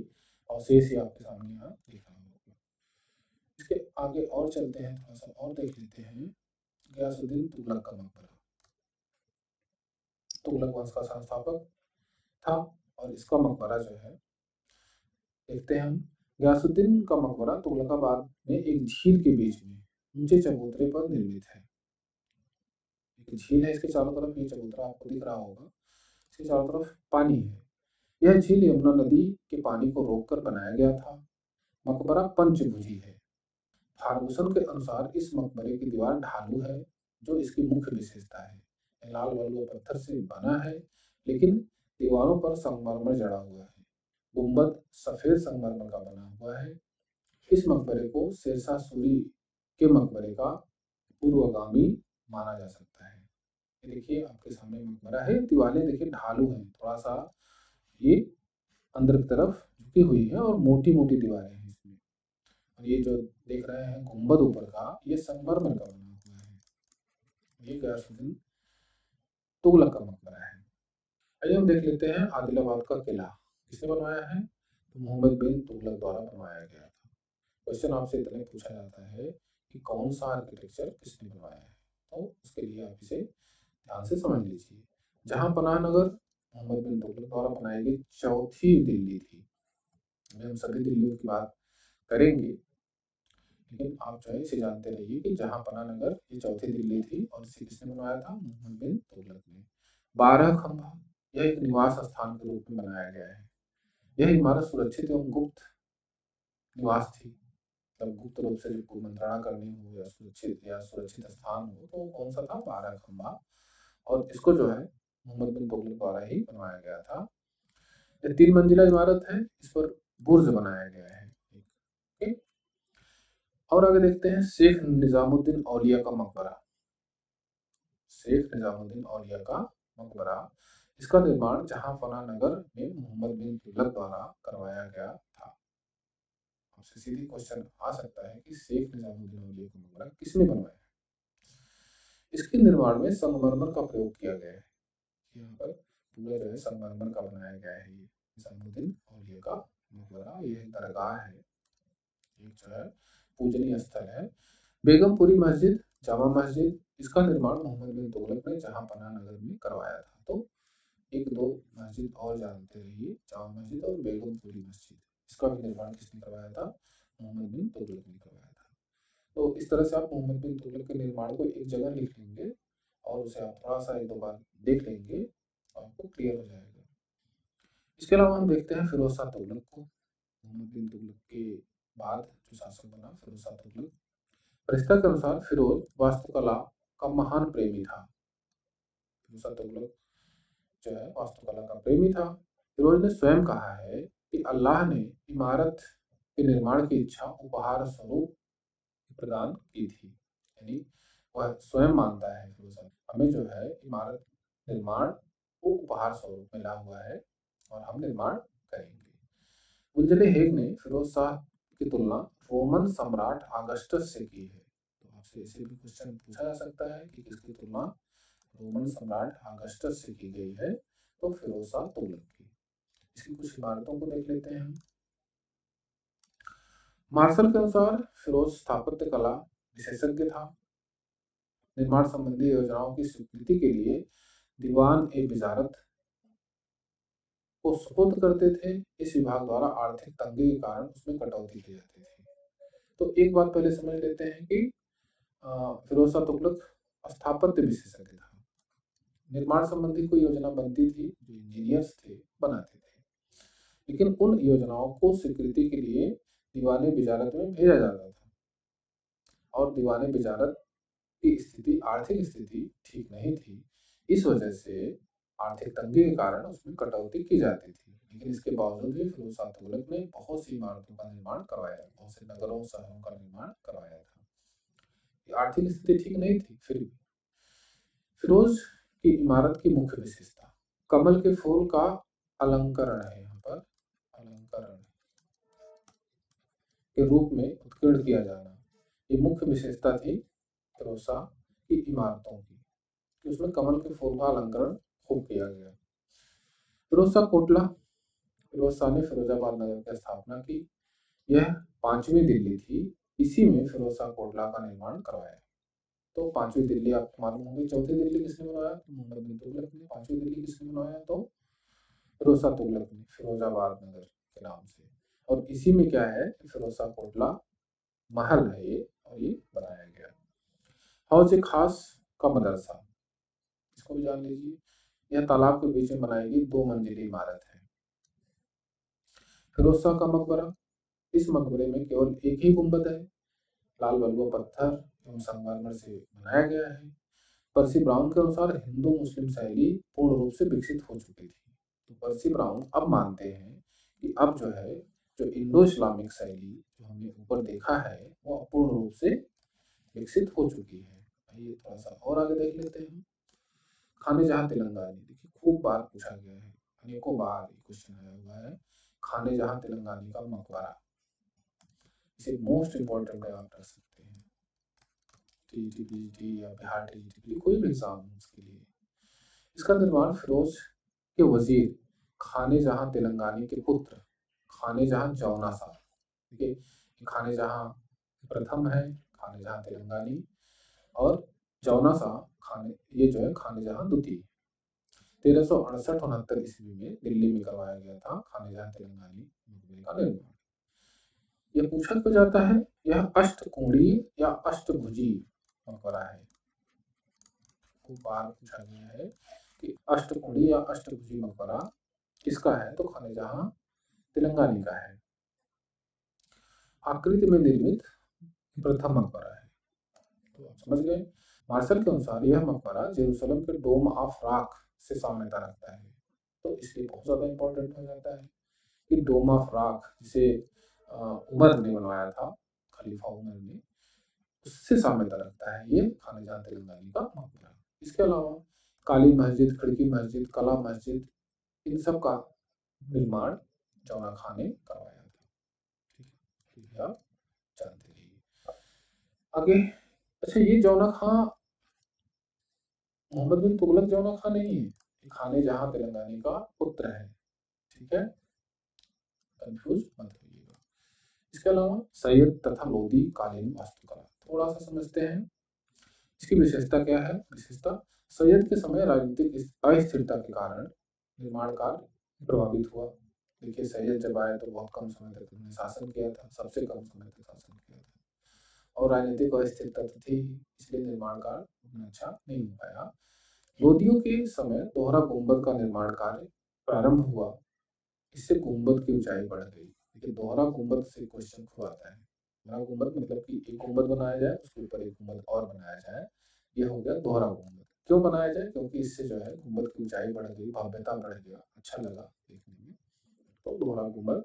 अवशेष ही आपके सामने यहाँ दिख रहा होगा। इसके आगे और चलते हैं, थोड़ा सा और देख लेते हैं। गयासुद्दीन तुगलक का मकबरा। तुगलक वंश का संस्थापक था और इसका मकबरा जो है देखते हैं हम। गयासुद्दीन का मकबरा तुगलकाबाद में एक झील के बीच में ऊंचे चबूतरे पर निर्मित है। एक झील है, इसके चारों तरफ ये चबूतरा आपको दिख रहा होगा, इसके चारों तरफ पानी है। यह झील यमुना नदी के पानी को रोककर बनाया गया था। मकबरा पंचभुजी है। फार्गुसन के अनुसार इस मकबरे की दीवार ढालू है, जो इसकी मुख्य विशेषता है। यह लाल बलुआ पत्थर से बना है, लेकिन दीवारों पर संगमरमर जड़ा हुआ है। गुंबद सफेद संगमरमर का बना हुआ है। इस मकबरे को शेरशाह सूरी के मकबरे का पूर्वगामी माना जा सकता है। ये देखिए आपके सामने मकबरा है, दीवारें देखिए ढालू हैं, थोड़ा सा ये अंदर की तरफ झुकी हुई है और मोटी मोटी दीवारें हैं इसमें। और ये जो देख रहे हैं गुंबद ऊपर का, ये संगमरमर का बना हुआ है। ये गयासुद्दीन तुगलक का मकबरा है। आइए हम देख लेते हैं आदिलाबाद का किला किसने बनवाया है? तो मोहम्मद बिन तुगलक द्वारा बनवाया गया था। क्वेश्चन आपसे इतने पूछा जाता है कि कौन सा आर्किटेक्चर किसने बनवाया है, तो उसके लिए आप इसे ध्यान से समझ लीजिए। जहां पनाह नगर मोहम्मद बिन तुगलक द्वारा बनाई गई चौथी दिल्ली थी। अभी हम सभी दिल्लियों की बात करेंगे, लेकिन आप जो है इसे जानते रहिए कि जहां पनाह नगर ये चौथी दिल्ली थी और इसे किसने बनवाया था? मोहम्मद बिन तुगलक ने। 12 खंभा, यह एक निवास स्थान के रूप में बनाया गया है। यह इमारत सुरक्षित एवं गुप्त निवास थी। मतलब गुप्त रूप से कोई मंत्रणा करनी हो या सुरक्षित स्थान हो, तो कौन सा था? 12 खंभा। और इसको जो है मोहम्मद बिन तुगलक द्वारा ही बनवाया गया था। ये 3 मंजिला इमारत है, इस पर बुर्ज बनाया गया है। ठीक है? और आगे देखते हैं शेख निजामुद्दीन औलिया का मकबरा। शेख निजामुद्दीन औलिया का मकबरा, इसका निर्माण जहांपनाह नगर में मोहम्मद बिन तुगलक द्वारा करवाया गया था। आपसे सीधी क्वेश्चन आ सकता है कि शेख निजामुद्दीन औलिया का मकबरा किसने बनवाया? इसके निर्माण में संगमरमर का प्रयोग किया गया है। यहाँ पर पूरा जो है संगमरमर का बनाया गया है। ये निजामुद्दीन औलिया का मकबरा, ये दरगाह है, एक जो है पूजनीय स्थल है। बेगमपुरी मस्जिद, जामा मस्जिद, इसका निर्माण मोहम्मद बिन तुगलक ने जहांपनाह नगर में करवाया था। तो एक दो मस्जिद और जानते रहिए, जामा मस्जिद और बेगमपुरी मस्जिद, इसका भी निर्माण किसने करवाया था? मोहम्मद बिन तुगलक ने करवाया था। तो इस तरह से आप मोहम्मद बिन तुगलक के निर्माण को एक जगह लिख लेंगे और उसे आप थोड़ा सा एक दो बार देख लेंगे तो आपको क्लियर हो जाएगा। इसके अलावा हम देखते हैं फिरोज शाह तुगलक को। मोहम्मद बिन तुगलक के बाद जो शासक बना फिरोज शाह तुगलक, परिष्ठा के अनुसार फिरोज वास्तुकला का महान प्रेमी था। फिरोज शाह तुगलक जो है वास्तुकला का प्रेमी था। फिरोज ने स्वयं कहा है कि अल्लाह ने इमारत के निर्माण की इच्छा उपहार स्वरूप प्रदान की थी। यानी वह स्वयं मानता है फिरोज हमें जो है इमारत निर्माण को उपहार स्वरूप मिला हुआ है और हम निर्माण करेंगे। गुंजले हेग ने फिरोज शाह की तुलना रोमन सम्राट ऑगस्टस से की है। तो आपसे इसे भी क्वेश्चन पूछा जा सकता है कि किसकी तुलना रोमन सम्राट ऑगस्टस से की गई है? तो फिरोज शाह तुगलक की। इसकी कुछ इमारतों को देख लेते हैं हम। मार्शल के अनुसार फिरोज स्थापत्य कला विशेषज्ञ था। निर्माण संबंधी योजनाओं की स्वीकृति के लिए दीवान ए विजारत को सुपुर्द करते थे। इस विभाग द्वारा आर्थिक तंगी के कारण उसमें कटौती की जाती थी। तो एक बात पहले समझ लेते हैं कि फिरोज शाह तुगलक स्थापत्य विशेषज्ञ था। निर्माण संबंधी कोई योजना बनती थी, जो इंजीनियर्स थे बनाते थे, लेकिन उन योजनाओं को स्वीकृति के लिए दीवाने विजारत में भेजा जाता था और दीवाने विजारत की स्थिति आर्थिक स्थिति ठीक नहीं थी। इस वजह से आर्थिक तंगी के कारण उसमें कटौती की जाती थी। लेकिन इसके बावजूद भी फिरोज शाह तुगलक ने बहुत सी इमारतों का निर्माण करवाया, बहुत से नगरों शहरों का निर्माण करवाया था। आर्थिक स्थिति ठीक नहीं थी, फिर भी फिरोज की इमारत की मुख्य विशेषता कमल के फूल का अलंकरण है, यहाँ पर अलंकरण के रूप में उत्कीर्ण किया जाना, ये मुख्य विशेषता थी फिरोज शाह की इमारतों की, कि उसमें कमल के फूल का अलंकरण खूब किया गया। फिरोज शाह कोटला, फिरोज शाह ने फिरोजाबाद नगर की स्थापना की। यह 5वीं दिल्ली थी, इसी में फिरोज शाह कोटला का निर्माण करवाया। तो 5वीं दिल्ली आपको मालूम होगी, चौथी दिल्ली किसने बनवाया? तो मोहम्मद बिन तुगलक ने। 5वीं दिल्ली किसने बनवाया? तो फिरोज शाह तुगलक ने, फिरोजाबाद नगर के नाम से। और इसी में क्या है, फिरोज शाह कोटला महल है ये, और ये बनाया गया। हौज ए खास का मदरसा, इसको भी जान लीजिए। यह तालाब के बीच में बनाई गई 2 मंजिली इमारत है। फिरोज शाह का मकबरा, इस मकबरे में केवल एक ही गुंबद है, लाल बलुआ पत्थर एवं संगमरमर से बनाया गया है। पर्सी ब्राउन के अनुसार हिंदू मुस्लिम शैली पूर्ण रूप से विकसित हो चुकी थी। तो पर्सी ब्राउन अब मानते हैं कि अब जो है, जो इंडो इस्लामिक शैली जो हमने ऊपर देखा है, वो पूर्ण रूप से विकसित हो चुकी है। आइए थोड़ा सा और आगे देख लेते हैं। खाने जहां तेलंगानी, देखिए खूब बार पूछा गया है, अनेकों बार क्वेश्चन आया हुआ है। खाने जहां तेलंगानी का मकबरा, इसे मोस्ट इंपॉर्टेंट आप रख सकते हैं, टीजीटी या बिहार टीजीटी, कोई भी एग्जाम उसके लिए। इसका निर्माण फिरोज के वजीर खाने जहां तेलंगानी के पुत्र खाने जहां जौना शाह, देखिए खाने जहां प्रथम है, खाने जहां तेलंगानी, और जौना शाह खाने, ये जो है खाने जहां द्वितीय। 1368-69 ईस्वी में दिल्ली में करवाया गया था खाने जहां तेलंगानी मकबरे का निर्माण। यह पूछा क्यों जाता है, यह अष्टकोणीय या अष्टभुजी मकबरा है। खूब बार पूछा गया है कि अष्टकोणीय या अष्टभुजी मकबरा किसका है, तो खाने जहां तेलंगानी का है। आकृति में निर्मित प्रथम मकबरा है, तो आप समझ गए। मार्शल के अनुसार यह मकबरा जेरूसलम के डोम ऑफ रॉक से साम्यता रखता है, तो इसलिए बहुत ज्यादा इंपॉर्टेंट हो जाता है कि डोम ऑफ रॉक, जिसे उमर ने बनवाया था, खलीफा उमर ने, उससे साम्यता रखता है ये खाने जहां तेलंगानी का मकबरा। इसके अलावा काली मस्जिद, खिड़की मस्जिद, कला मस्जिद, इन सब का निर्माण जौना खान ने करवाया था। ठीक है, आप जानते रहिए आगे। अच्छा, ये जौना खान मोहम्मद बिन तुगलक जौना खान नहीं है, ये खाने जहां तेलंगानी का पुत्र है। ठीक है, कंफ्यूज मत होइएगा। इसके अलावा सैयद तथा लोदी कालीन वास्तुकला थोड़ा सा समझते हैं। इसकी विशेषता क्या है? विशेषता, सैयद के समय राजनीतिक अस्थिरता के कारण निर्माण कार्य प्रभावित हुआ। देखिए सैयद जब आए तो बहुत कम समय तक उन्होंने शासन किया था, सबसे कम समय तक शासन किया था, और राजनीतिक अस्थिरता तो थी, इसलिए निर्माण कार्य उतना अच्छा नहीं हो पाया। लोदियों के समय दोहरा गुंबद का निर्माण कार्य प्रारंभ हुआ, इससे गुंबद की ऊंचाई बढ़ गई। देखिए दोहरा गुंबद से क्वेश्चन खूब आता है। दोहरा गुंबद मतलब कि एक गुंबद बनाया जाए, उसके ऊपर एक गुंबद और बनाया जाए, ये हो गया दोहरा गुंबद। क्यों बनाया जाए? क्योंकि इससे जो है गुंबद की ऊंचाई बढ़ गई, भव्यता बढ़ गया, अच्छा लगा देखने में, तो दोहरा गुंबद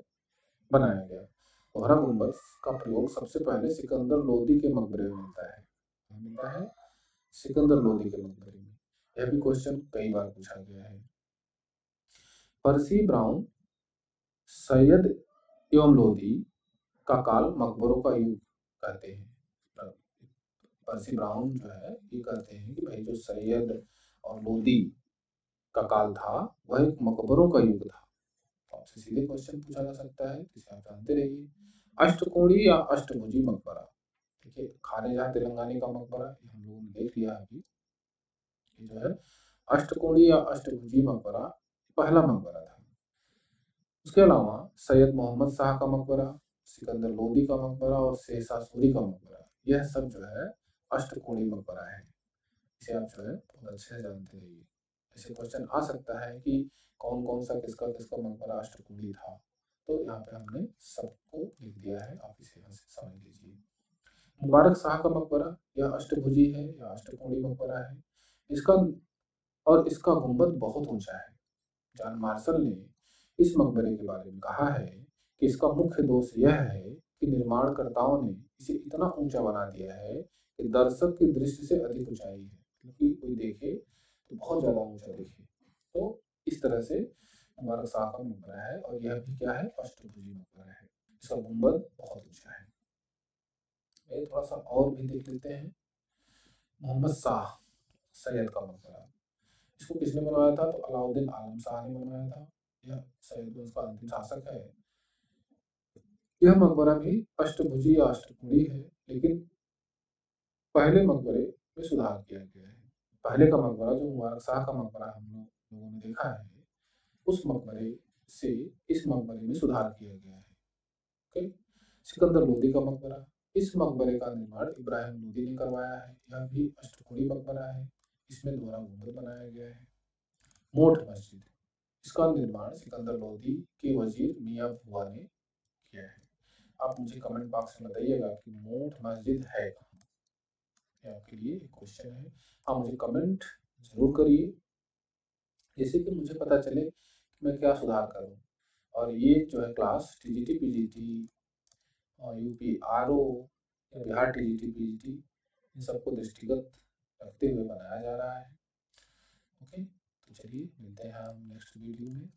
बनाया गया। दोहरा गुंबद का प्रयोग सबसे पहले सिकंदर लोदी के मकबरे में मिलता है, मिलता है सिकंदर लोदी के मकबरे में। यह भी क्वेश्चन कई बार पूछा गया है। पर्सी ब्राउन, सैयद एवं लोदी का काल मकबरों का युग कहते हैं। पर्सी ब्राउन जो है ये कहते हैं कि भाई जो सैयद और लोदी का काल था वह एक मकबरों का युग था। तो आपसे सीधे क्वेश्चन पूछा जा सकता है, जिसे आप जानते रहिए। अष्टकोणीय या अष्टभुजी मकबरा, देखिए खाने जहां तेलंगानी का मकबरा ये हम लोगों ने देख लिया अभी। ये जो है अष्टकोणीय या अष्टभुजी मकबरा पहला मकबरा था। उसके अलावा सैयद मोहम्मद शाह का मकबरा, सिकंदर लोदी का मकबरा और शेरशाह सूरी का मकबरा, यह सब जो है अष्टकोणीय मकबरा है। इसे आप जो है बहुत अच्छे से जानते रहिए। ऐसे क्वेश्चन आ सकता है कि कौन कौन सा किसका किसका मकबरा अष्टकोणीय था, तो यहाँ पे हमने सबको लिख दिया है, आप इसे यहाँ से समझ लीजिए। मुबारक शाह का मकबरा, यह अष्टभुजी है या अष्टकोणीय मकबरा है। इसका और इसका गुंबद बहुत ऊंचा है। जॉन मार्शल ने इस मकबरे के बारे में कहा है कि इसका मुख्य दोष यह है कि निर्माणकर्ताओं ने इसे इतना ऊंचा बना दिया है कि दर्शक की दृष्टि से अधिक ऊंचाई है, क्योंकि कोई देखे तो बहुत ज़्यादा ऊंचा दिखे। तो इस तरह से मुबारक शाह का मकबरा है, और यह भी क्या है, अष्टभुजी मकबरा है। इसका गुंबद बहुत ऊंचा है। ये थोड़ा सा और भी देख लेते हैं। मोहम्मद शाह सैयद का मकबरा, इसको किसने बनवाया था, तो अलाउद्दीन आलम शाह ने बनवाया था। यह सैयद वंश का अंतिम शासक है। यह मकबरा भी अष्टभुजी या अष्टकोणीय है, लेकिन पहले मकबरे में सुधार किया गया है। पहले का मकबरा जो मुबारक शाह का मकबरा हम लोगों ने देखा है, उस मकबरे से इस मकबरे में सुधार किया गया है। ओके। सिकंदर लोदी का मकबरा, इस मकबरे का निर्माण इब्राहिम लोदी ने करवाया है। यह भी अष्टकोणीय मकबरा है, इसमें दोहरा गुंबद बनाया गया है। मोठ मस्जिद, इसका निर्माण सिकंदर लोदी के वजीर मियां भुआ ने किया है। आप मुझे कमेंट बॉक्स में बताइएगा कि मोठ मस्जिद है कहाँ। ये आपके लिए एक क्वेश्चन है। हाँ, मुझे कमेंट जरूर करिए, जैसे कि मुझे पता चले कि मैं क्या सुधार करूँ। और ये जो है क्लास टीजीटी पीजीटी और यूपी आरओ या बिहार टीजीटी पीजीटी, इन सबको दृष्टिगत रखते हुए बनाया जा रहा है। ओके, तो चलिए मिलते हैं हम नेक्स्ट वीडियो में।